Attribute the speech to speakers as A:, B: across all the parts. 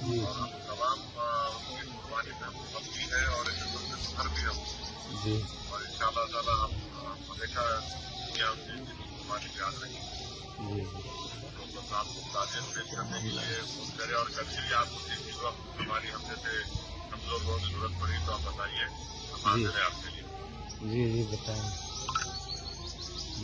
A: जी
B: और हम तमाम उनकी कुर्बानी पे हम गमगीन है और इस सबसे सुधर भी हम।
A: जी
B: और इंशाअल्लाह ताला हम हमेशा दुनिया उनकी कुर्बानी को याद रखेंगे।
A: जी
B: तो बस आपको ताज़ियत पेश करने के लिए फोन करें और कभी भी आपको किसी वक्त हमारी हम जैसे कमजोर लोगों की जरूरत पड़ी तो आप बताइए, हम
A: जी
B: हाजिर हैं आपके लिए।
A: जी बताएं।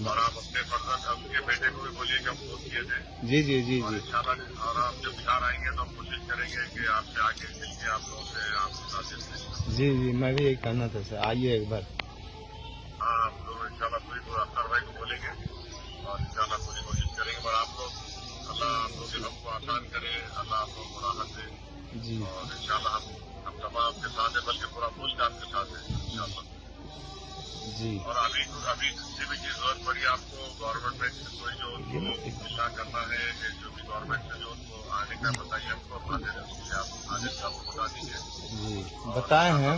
B: और आप अपने फर्जंद उनके बेटे को भी बोलिए कि हम फोन किए थे।
A: जी जी जी
B: और
A: जी
B: इंशाल्लाह और आप जब बिहार आएंगे तो हम कोशिश करेंगे कि आपसे आके मिलके आप लोगों से आपकी ताज़ियत पेश करें।
A: जी जी मैं भी यही कहना था सर, आइए एक बार।
B: हाँ, हम लोग इंशाल्लाह पूरी अख्तर भाई को बोलेंगे और इंशाल्लाह पूरी कोशिश करेंगे। पर आप लोग अल्लाह आप लोग के गम को आसान करे, अल्लाह आप लोग को राहत दे
A: जी
B: और इंशाल्लाह हम तमाम आपके साथ है, बल्कि पूरा मुल्क आपके साथ है इंशाल्लाह।
A: जी
B: और अभी किसी भी चीज जरूरत पड़ी आपको गवर्नमेंट में कोई जो उनको मिलना करना है, जो भी गवर्नमेंट से जो उनको आने का बताइए, हमको हाजिर है उसके लिए। आप हाजिर से आपको बता दीजिए
A: जी
B: और
A: बताए हैं।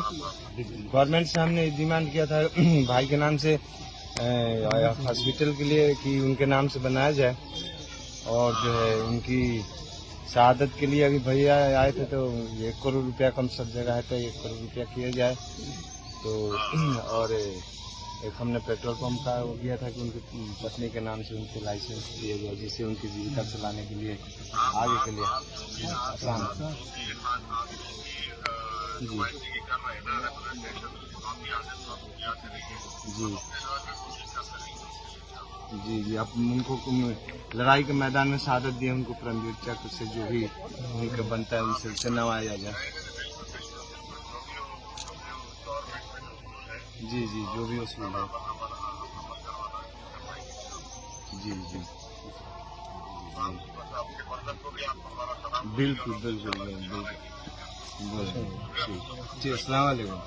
A: गवर्नमेंट से हमने डिमांड किया था भाई के नाम से हॉस्पिटल के लिए कि उनके नाम से बनाया जाए, और जो है उनकी शहादत के लिए अभी भैया आए थे तो 1 करोड़ रुपया कम सब जगह है तो 1 करोड़ रुपया किया जाए तो। और एक हमने पेट्रोल पंप का वो किया था कि उनकी पत्नी के नाम से उनके लाइसेंस दिए जाए, जिससे उनकी जीविका चलाने के लिए आगे के लिए आसान हो। जी जी जी जी आप उनको लड़ाई के मैदान में शहादत दिए, उनको परमवीर चक्र से जो भी उनका बनता है उनसे नवाया जाए। जी जी जो भी उसूल है। जी जी बिल्कुल बिल्कुल बिल्कुल बिल्कुल। जी अस्सलाम वालेकुम।